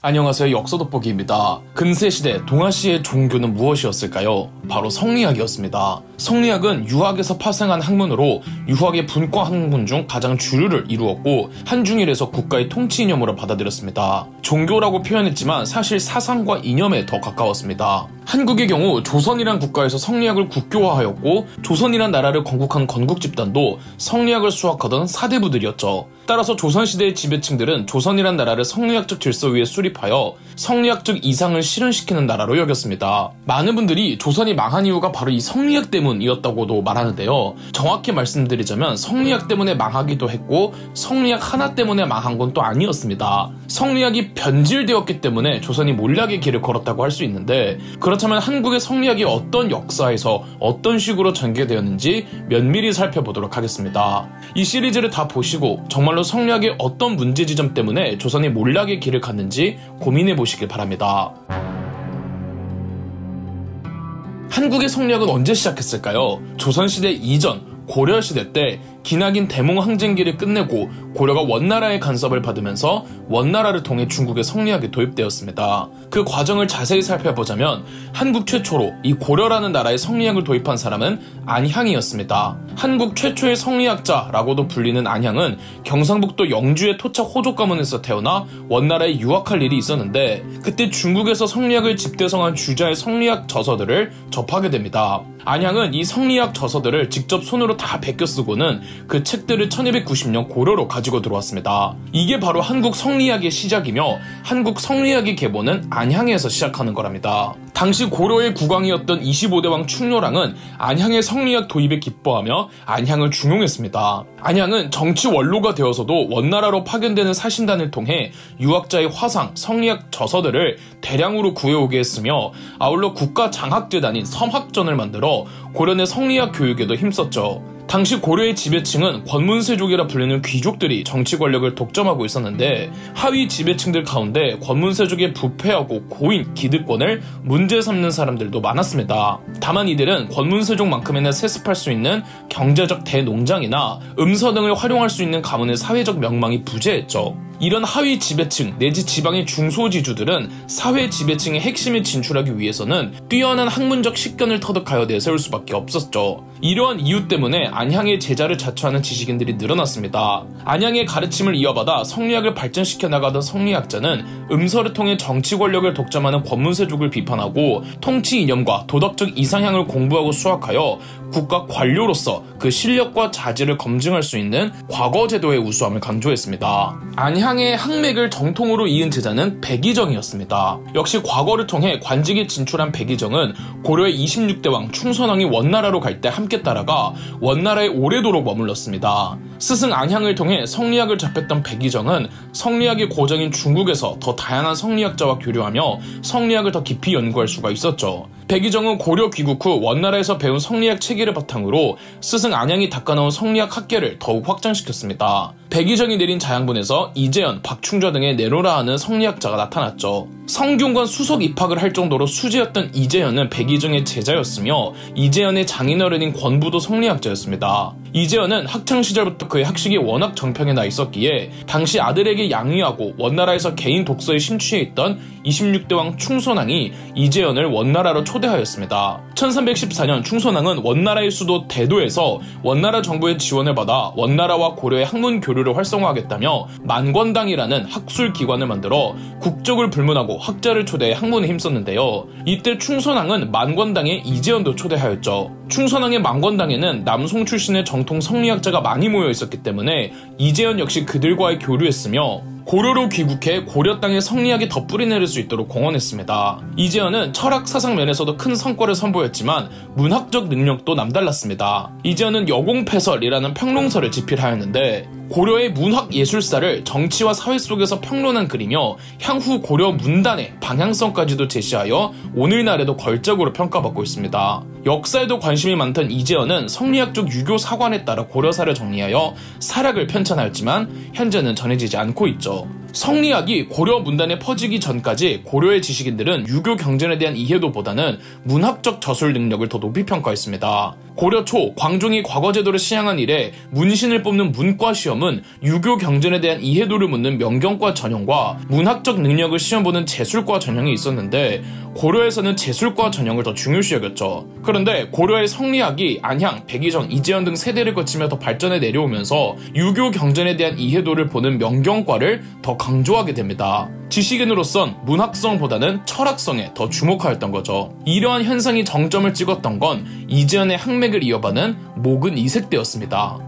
안녕하세요. 역사 돋보기입니다. 근세시대 동아시아의 종교는 무엇이었을까요? 바로 성리학이었습니다. 성리학은 유학에서 파생한 학문으로 유학의 분과 학문 중 가장 주류를 이루었고 한중일에서 국가의 통치 이념으로 받아들였습니다. 종교라고 표현했지만 사실 사상과 이념에 더 가까웠습니다. 한국의 경우 조선이란 국가에서 성리학을 국교화하였고 조선이란 나라를 건국한 건국집단도 성리학을 수학하던 사대부들이었죠. 따라서 조선시대의 지배층들은 조선이란 나라를 성리학적 질서 위에 수립하여 성리학적 이상을 실현시키는 나라로 여겼습니다. 많은 분들이 조선이 망한 이유가 바로 이 성리학 때문이었다고도 말하는데요. 정확히 말씀드리자면 성리학 때문에 망하기도 했고 성리학 하나 때문에 망한 건 또 아니었습니다. 성리학이 변질되었기 때문에 조선이 몰락의 길을 걸었다고 할 수 있는데 그렇다면 한국의 성리학이 어떤 역사에서 어떤 식으로 전개되었는지 면밀히 살펴보도록 하겠습니다. 이 시리즈를 다 보시고 정말로 성리학의 어떤 문제 지점 때문에 조선이 몰락의 길을 갔는지 고민해 보시길 바랍니다. 한국의 성리학은 언제 시작했을까요? 조선시대 이전 고려시대 때 기나긴 대몽항쟁기를 끝내고 고려가 원나라의 간섭을 받으면서 원나라를 통해 중국의 성리학이 도입되었습니다. 그 과정을 자세히 살펴보자면 한국 최초로 이 고려라는 나라의 성리학을 도입한 사람은 안향이었습니다. 한국 최초의 성리학자라고도 불리는 안향은 경상북도 영주의 토착 호족 가문에서 태어나 원나라에 유학할 일이 있었는데 그때 중국에서 성리학을 집대성한 주자의 성리학 저서들을 접하게 됩니다. 안향은 이 성리학 저서들을 직접 손으로 다 베껴 쓰고는 그 책들을 1290년 고려로 가지고 들어왔습니다. 이게 바로 한국 성리학의 시작이며 한국 성리학의 계보는 안향에서 시작하는 거랍니다. 당시 고려의 국왕이었던 25대 왕 충렬왕은 안향의 성리학 도입에 기뻐하며 안향을 중용했습니다. 안향은 정치 원로가 되어서도 원나라로 파견되는 사신단을 통해 유학자의 화상, 성리학 저서들을 대량으로 구해오게 했으며 아울러 국가 장학재단인 섬학전을 만들어 고려 내 성리학 교육에도 힘썼죠. 당시 고려의 지배층은 권문세족이라 불리는 귀족들이 정치 권력을 독점하고 있었는데 하위 지배층들 가운데 권문세족의 부패하고 고인, 기득권을 문제 삼는 사람들도 많았습니다. 다만 이들은 권문세족만큼이나 세습할 수 있는 경제적 대농장이나 음서 등을 활용할 수 있는 가문의 사회적 명망이 부재했죠. 이런 하위 지배층 내지 지방의 중소지주들은 사회 지배층의 핵심에 진출하기 위해서는 뛰어난 학문적 식견을 터득하여 내세울 수밖에 없었죠. 이러한 이유 때문에 안향의 제자를 자처하는 지식인들이 늘어났습니다. 안향의 가르침을 이어받아 성리학을 발전시켜 나가던 성리학자는 음서를 통해 정치 권력을 독점하는 권문세족을 비판하고 통치 이념과 도덕적 이상향을 공부하고 수학하여 국가 관료로서 그 실력과 자질을 검증할 수 있는 과거제도의 우수함을 강조했습니다. 안향의 학맥을 정통으로 이은 제자는 백이정이었습니다. 역시 과거를 통해 관직에 진출한 백이정은 고려의 26대 왕 충선왕이 원나라로 갈 때 함께 따라가 원나라에 오래도록 머물렀습니다. 스승 안향을 통해 성리학을 접했던 백이정은 성리학의 고장인 중국에서 더 다양한 성리학자와 교류하며 성리학을 더 깊이 연구할 수가 있었죠. 백이정은 고려 귀국 후 원나라에서 배운 성리학 체계를 바탕으로 스승 안향이 닦아놓은 성리학 학계를 더욱 확장시켰습니다. 백이정이 내린 자양분에서 이재현, 박충좌 등의 내노라 하는 성리학자가 나타났죠. 성균관 수석 입학을 할 정도로 수재였던 이재현은 백이정의 제자였으며 이재현의 장인어른인 권부도 성리학자였습니다. 이재현은 학창시절부터 그의 학식이 워낙 정평에 나 있었기에 당시 아들에게 양위하고 원나라에서 개인 독서에 심취해 있던 26대 왕 충선왕이 이재현을 원나라로 초대하였습니다. 1314년 충선왕은 원나라의 수도 대도에서 원나라 정부의 지원을 받아 원나라와 고려의 학문 교류를 활성화하겠다며 만권당이라는 학술 기관을 만들어 국적을 불문하고 학자를 초대해 학문에 힘썼는데요. 이때 충선왕은 만권당에 이재현도 초대하였죠. 충선왕의 만권당에는 남송 출신의 정통 성리학자가 많이 모여 있었기 때문에 이재현 역시 그들과의 교류했으며 고려로 귀국해 고려 땅에 성리학이 더 뿌리내릴 수 있도록 공헌했습니다. 이재현은 철학 사상 면에서도 큰 성과를 선보였지만 문학적 능력도 남달랐습니다. 이재현은 여공패설이라는 평론서를 집필하였는데 고려의 문학 예술사를 정치와 사회 속에서 평론한 글이며 향후 고려 문단의 방향성까지도 제시하여 오늘날에도 걸작으로 평가받고 있습니다. 역사에도 관심이 많던 이재현은 성리학적 유교 사관에 따라 고려사를 정리하여 사략을 편찬하였지만 현재는 전해지지 않고 있죠. 성리학이 고려 문단에 퍼지기 전까지 고려의 지식인들은 유교 경전에 대한 이해도보다는 문학적 저술 능력을 더 높이 평가했습니다. 고려 초 광종이 과거제도를 시행한 이래 문신을 뽑는 문과 시험은 유교 경전에 대한 이해도를 묻는 명경과 전형과 문학적 능력을 시험보는 제술과 전형이 있었는데 고려에서는 제술과 전형을 더 중요시 여겼죠. 그런데 고려의 성리학이 안향, 백의정, 이재현 등 세대를 거치며 더 발전해 내려오면서 유교 경전에 대한 이해도를 보는 명경과를 더 강조하게 됩니다. 지식인으로선 문학성보다는 철학성에 더 주목하였던 거죠. 이러한 현상이 정점을 찍었던 건 이재현의 학맥을 이어받은 목은 이색때였습니다.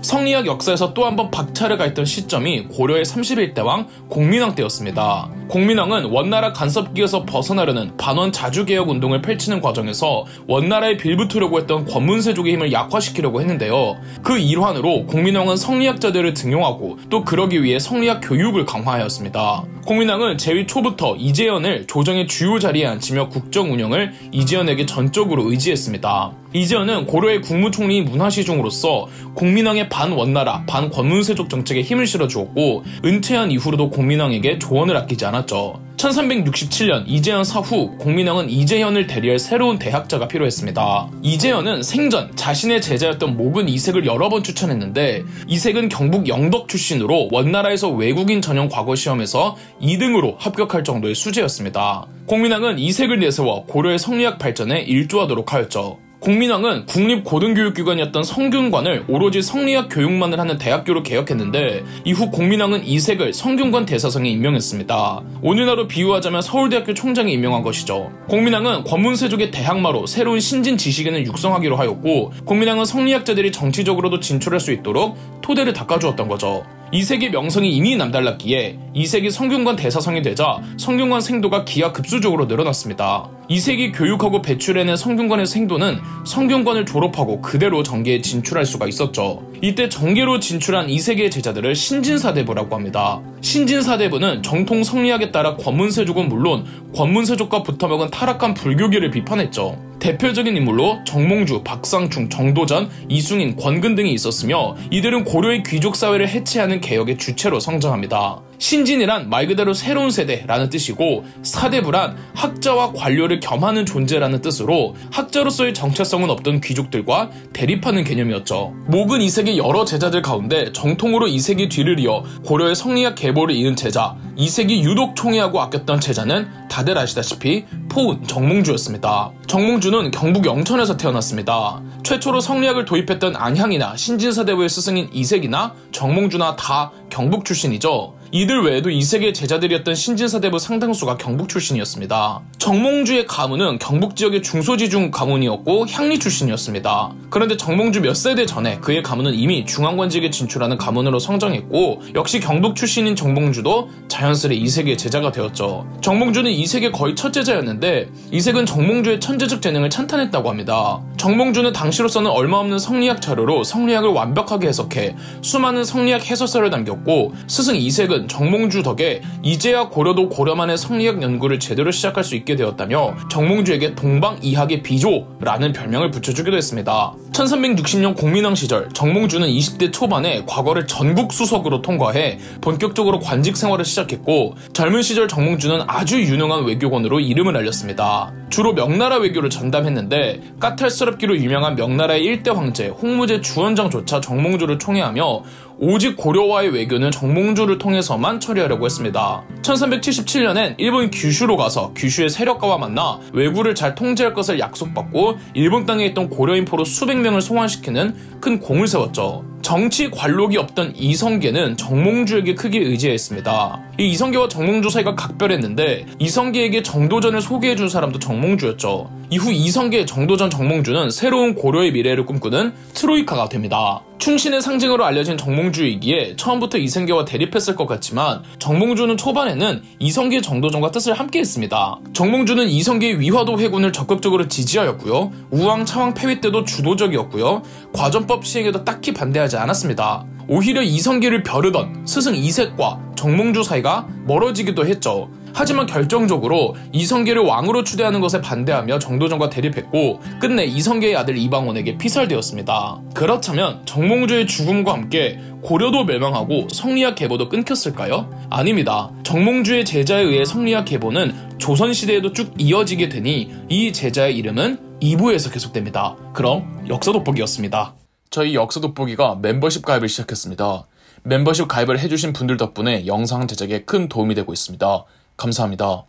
성리학 역사에서 또 한 번 박차를 가했던 시점이 고려의 31대 왕 공민왕 때였습니다. 공민왕은 원나라 간섭기에서 벗어나려는 반원 자주개혁 운동을 펼치는 과정에서 원나라에 빌붙으려고 했던 권문세족의 힘을 약화시키려고 했는데요. 그 일환으로 공민왕은 성리학자들을 등용하고 또 그러기 위해 성리학 교육을 강화하였습니다. 공민왕은 재위 초부터 이재현을 조정의 주요 자리에 앉히며 국정 운영을 이재현에게 전적으로 의지했습니다. 이재현은 고려의 국무총리인 문화시중으로서 공민왕의 반원나라, 반권문세족 정책에 힘을 실어주었고 은퇴한 이후로도 공민왕에게 조언을 아끼지 않았죠. 1367년 이재현 사후 공민왕은 이재현을 대리할 새로운 대학자가 필요했습니다. 이재현은 생전 자신의 제자였던 목은 이색을 여러 번 추천했는데 이색은 경북 영덕 출신으로 원나라에서 외국인 전형 과거 시험에서 2등으로 합격할 정도의 수재였습니다. 공민왕은 이색을 내세워 고려의 성리학 발전에 일조하도록 하였죠. 공민왕은 국립고등교육기관이었던 성균관을 오로지 성리학 교육만을 하는 대학교로 개혁했는데 이후 공민왕은 이색을 성균관 대사성에 임명했습니다. 오늘날로 비유하자면 서울대학교 총장에 임명한 것이죠. 공민왕은 권문세족의 대항마로 새로운 신진 지식인을 육성하기로 하였고 공민왕은 성리학자들이 정치적으로도 진출할 수 있도록 토대를 닦아주었던 거죠. 이색의 명성이 이미 남달랐기에 이색이 성균관 대사성이 되자 성균관 생도가 기하급수적으로 늘어났습니다. 이색이 교육하고 배출해낸 성균관의 생도는 성균관을 졸업하고 그대로 정계에 진출할 수가 있었죠. 이때 정계로 진출한 이색의 제자들을 신진사대부라고 합니다. 신진사대부는 정통 성리학에 따라 권문세족은 물론 권문세족과 붙어먹은 타락한 불교계를 비판했죠. 대표적인 인물로 정몽주, 박상충, 정도전, 이숭인, 권근 등이 있었으며 이들은 고려의 귀족사회를 해체하는 개혁의 주체로 성장합니다. 신진이란 말 그대로 새로운 세대라는 뜻이고 사대부란 학자와 관료를 겸하는 존재라는 뜻으로 학자로서의 정체성은 없던 귀족들과 대립하는 개념이었죠. 목은 이색의 여러 제자들 가운데 정통으로 이색의 뒤를 이어 고려의 성리학 계보를 이은 제자, 이색이 유독 총애하고 아꼈던 제자는 다들 아시다시피 포운 정몽주였습니다. 정몽주는 경북 영천에서 태어났습니다. 최초로 성리학을 도입했던 안향이나 신진사대부의 스승인 이색이나 정몽주나 다 경북 출신이죠. 이들 외에도 이색의 제자들이었던 신진사대부 상당수가 경북 출신이었습니다. 정몽주의 가문은 경북 지역의 중소지중 가문이었고 향리 출신이었습니다. 그런데 정몽주 몇 세대 전에 그의 가문은 이미 중앙관직에 진출하는 가문으로 성장했고 역시 경북 출신인 정몽주도 자연스레 이색의 제자가 되었죠. 정몽주는 이색의 거의 첫 제자였는데 이색은 정몽주의 천재적 재능을 찬탄했다고 합니다. 정몽주는 당시로서는 얼마 없는 성리학 자료로 성리학을 완벽하게 해석해 수많은 성리학 해설서를 남겼고 스승 이색은 정몽주 덕에 이제야 고려도 고려만의 성리학 연구를 제대로 시작할 수 있게 되었다며 정몽주에게 동방이학의 비조라는 별명을 붙여주기도 했습니다. 1360년 공민왕 시절 정몽주는 20대 초반에 과거를 전국 수석으로 통과해 본격적으로 관직 생활을 시작했고 젊은 시절 정몽주는 아주 유능한 외교관으로 이름을 알렸습니다. 주로 명나라 외교를 전담했는데 까탈스럽기로 유명한 명나라의 1대 황제 홍무제 주원장조차 정몽주를 총애하며 오직 고려와의 외교는 정몽주를 통해서만 처리하려고 했습니다. 1377년엔 일본 규슈로 가서 규슈의 세력가와 만나 왜구를 잘 통제할 것을 약속받고 일본 땅에 있던 고려인포로 수백 명을 송환시키는 큰 공을 세웠죠. 정치 관록이 없던 이성계는 정몽주에게 크게 의지했습니다. 이 이성계와 정몽주 사이가 각별했는데 이성계에게 정도전을 소개해준 사람도 정몽주였죠. 이후 이성계, 정도전, 정몽주는 새로운 고려의 미래를 꿈꾸는 트로이카가 됩니다. 충신의 상징으로 알려진 정몽주이기에 처음부터 이성계와 대립했을 것 같지만 정몽주는 초반에는 이성계, 정도전과 뜻을 함께했습니다. 정몽주는 이성계의 위화도 회군을 적극적으로 지지하였고요. 우왕, 차왕 폐위 때도 주도적이었고요. 과전법 시행에도 딱히 반대하지 않았습니다. 오히려 이성계를 벼르던 스승 이색과 정몽주 사이가 멀어지기도 했죠. 하지만 결정적으로 이성계를 왕으로 추대하는 것에 반대하며 정도전과 대립했고 끝내 이성계의 아들 이방원에게 피살되었습니다. 그렇다면 정몽주의 죽음과 함께 고려도 멸망하고 성리학 계보도 끊겼을까요? 아닙니다. 정몽주의 제자에 의해 성리학 계보는 조선시대에도 쭉 이어지게 되니 이 제자의 이름은 2부에서 계속됩니다. 그럼 역사 돋보기였습니다. 저희 역사 돋보기가 멤버십 가입을 시작했습니다. 멤버십 가입을 해주신 분들 덕분에 영상 제작에 큰 도움이 되고 있습니다. 감사합니다.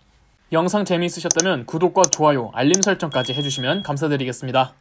영상 재미있으셨다면 구독과 좋아요, 알림 설정까지 해주시면 감사드리겠습니다.